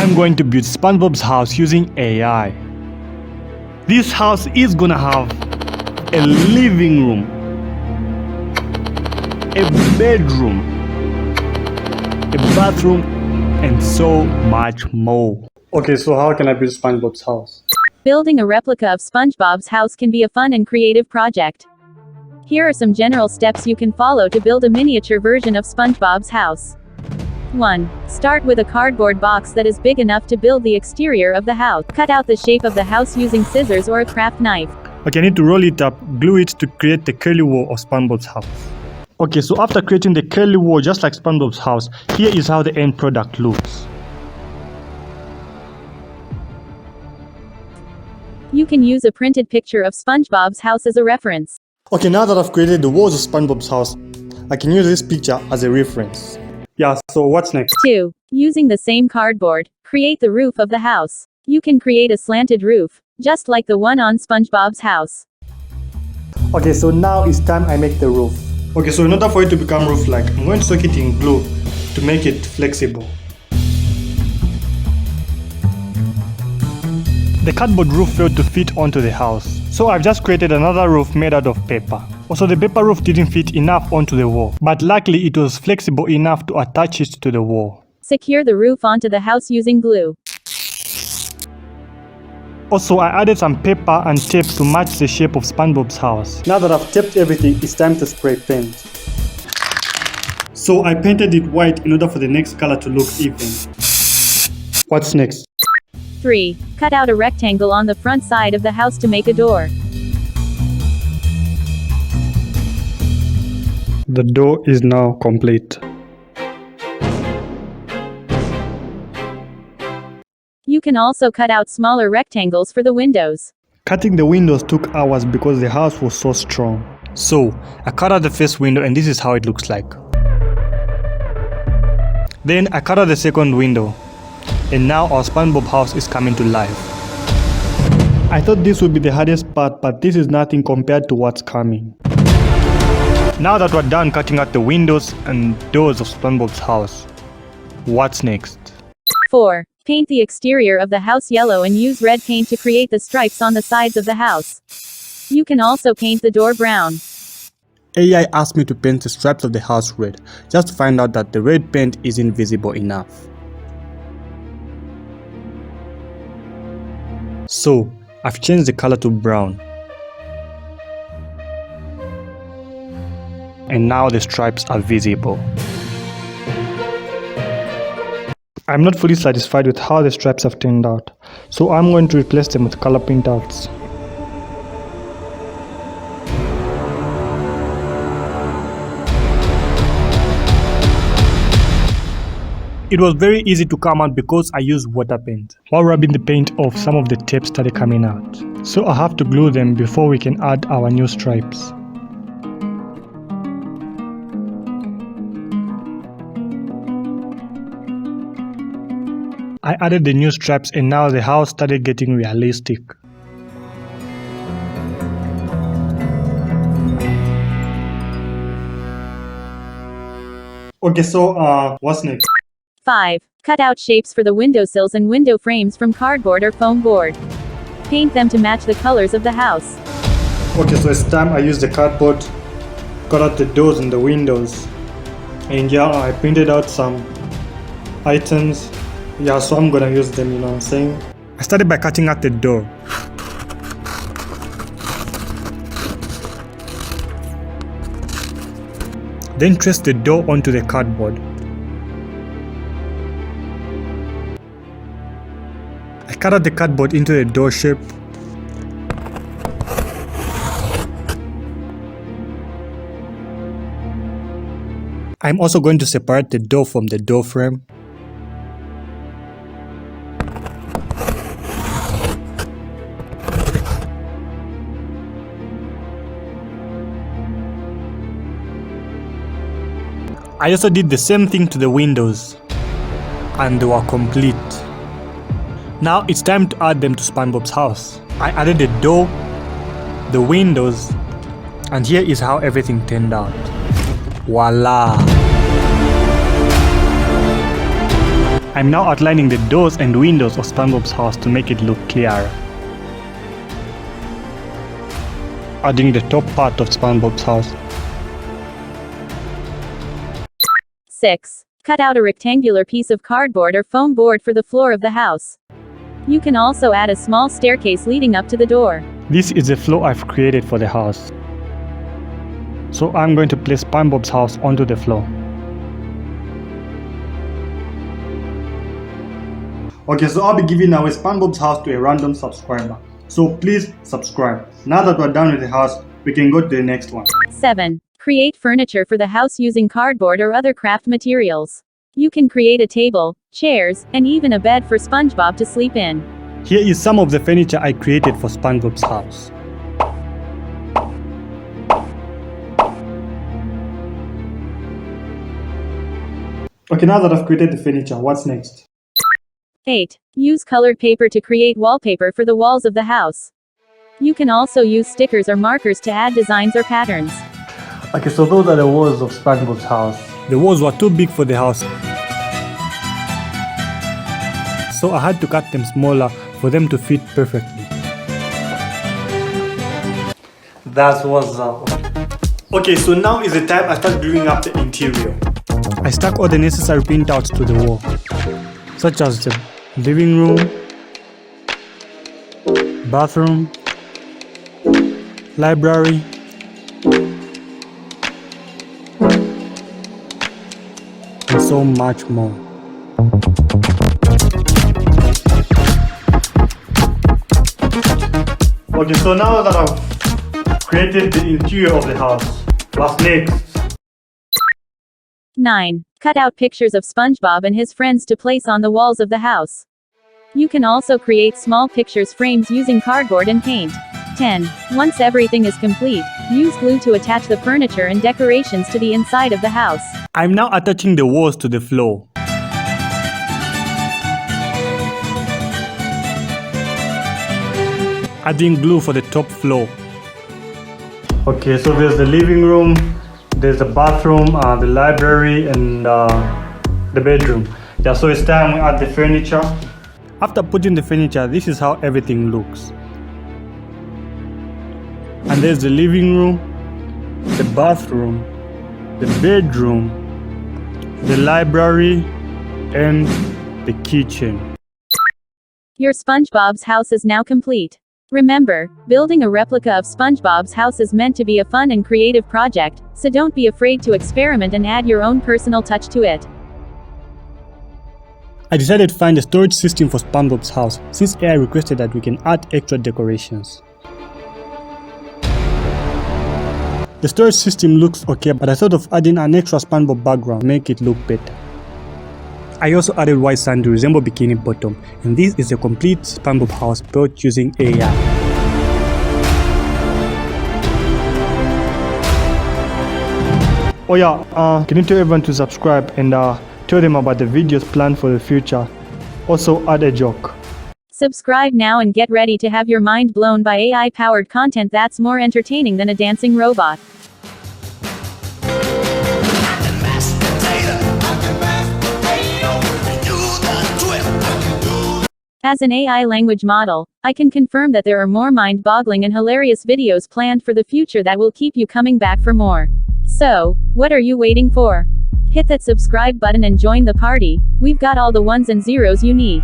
I'm going to build SpongeBob's house using AI. This house is gonna have a living room, a bedroom, a bathroom, and so much more. Okay, so how can I build SpongeBob's house? Building a replica of SpongeBob's house can be a fun and creative project. Here are some general steps you can follow to build a miniature version of SpongeBob's house. 1. Start with a cardboard box that is big enough to build the exterior of the house. Cut out the shape of the house using scissors or a craft knife. Okay, I need to roll it up, glue it to create the curly wall of SpongeBob's house. Okay, so after creating the curly wall just like SpongeBob's house, here is how the end product looks. You can use a printed picture of SpongeBob's house as a reference. Okay, now that I've created the walls of SpongeBob's house, I can use this picture as a reference. Yeah, so what's next? 2. Using the same cardboard, create the roof of the house. You can create a slanted roof, just like the one on SpongeBob's house. Okay, so now it's time I make the roof. Okay, so in order for it to become roof-like, I'm going to soak it in glue to make it flexible. The cardboard roof failed to fit onto the house, so I've just created another roof made out of paper. Also, the paper roof didn't fit enough onto the wall, but luckily it was flexible enough to attach it to the wall. Secure the roof onto the house using glue. Also, I added some paper and tape to match the shape of SpongeBob's house. Now that I've taped everything, it's time to spray paint. So I painted it white in order for the next color to look even. What's next? 3. Cut out a rectangle on the front side of the house to make a door. The door is now complete. You can also cut out smaller rectangles for the windows. Cutting the windows took hours because the house was so strong. So, I cut out the first window and this is how it looks like. Then I cut out the second window. And now our SpongeBob house is coming to life. I thought this would be the hardest part, but this is nothing compared to what's coming. Now that we're done cutting out the windows and doors of SpongeBob's house, what's next? 4. Paint the exterior of the house yellow and use red paint to create the stripes on the sides of the house. You can also paint the door brown. AI asked me to paint the stripes of the house red, just to find out that the red paint isn't visible enough. So, I've changed the color to brown. And now the stripes are visible. I'm not fully satisfied with how the stripes have turned out, so I'm going to replace them with color printouts. It was very easy to come out because I used water paint. While rubbing the paint off, some of the tape started coming out. So I have to glue them before we can add our new stripes. I added the new stripes and now the house started getting realistic. Okay, so what's next? 5. Cut out shapes for the windowsills and window frames from cardboard or foam board. Paint them to match the colors of the house. Okay, so it's time I use the cardboard, cut out the doors and the windows. And yeah, I printed out some items. Yeah, so I'm gonna use them, you know what I'm saying? I started by cutting out the door. Then trace the door onto the cardboard. I cut out the cardboard into the door shape. I'm also going to separate the door from the door frame. I also did the same thing to the windows, and they were complete. Now it's time to add them to SpongeBob's house. I added the door, the windows, and here is how everything turned out. Voila! I'm now outlining the doors and windows of SpongeBob's house to make it look clearer. Adding the top part of SpongeBob's house. 6. Cut out a rectangular piece of cardboard or foam board for the floor of the house. You can also add a small staircase leading up to the door. This is the floor I've created for the house. So I'm going to place SpongeBob's house onto the floor. Okay, so I'll be giving away SpongeBob's house to a random subscriber. So please subscribe. Now that we're done with the house, we can go to the next one. 7. Create furniture for the house using cardboard or other craft materials. You can create a table, chairs, and even a bed for SpongeBob to sleep in. Here is some of the furniture I created for SpongeBob's house. Okay, now that I've created the furniture, what's next? 8. Use colored paper to create wallpaper for the walls of the house. You can also use stickers or markers to add designs or patterns. Okay, so those are the walls of SpongeBob's house. The walls were too big for the house, so I had to cut them smaller for them to fit perfectly. That was Okay, so now is the time I start gluing up the interior. I stuck all the necessary printouts to the wall, such as the living room, bathroom, library, and so much more. Okay, so now that I've created the interior of the house, what's next? 9. Cut out pictures of SpongeBob and his friends to place on the walls of the house. You can also create small pictures frames using cardboard and paint. 10. Once everything is complete, use glue to attach the furniture and decorations to the inside of the house. I'm now attaching the walls to the floor. Adding glue for the top floor. Okay, so there's the living room, there's the bathroom, the library, and the bedroom. Yeah, so it's time we add the furniture. After putting the furniture, this is how everything looks. And there's the living room, the bathroom, the bedroom, the library, and the kitchen. Your SpongeBob's house is now complete. Remember, building a replica of SpongeBob's house is meant to be a fun and creative project, so don't be afraid to experiment and add your own personal touch to it. I decided to find a storage system for SpongeBob's house, since AI requested that we can add extra decorations. The storage system looks okay, but I thought of adding an extra SpongeBob background to make it look better. I also added white sand to resemble Bikini Bottom, and this is a complete SpongeBob house built using AI. Oh yeah, can you tell everyone to subscribe and tell them about the videos planned for the future. Also add a joke. Subscribe now and get ready to have your mind blown by AI-powered content that's more entertaining than a dancing robot. As an AI language model, I can confirm that there are more mind-boggling and hilarious videos planned for the future that will keep you coming back for more. So, what are you waiting for? Hit that subscribe button and join the party. We've got all the ones and zeros you need.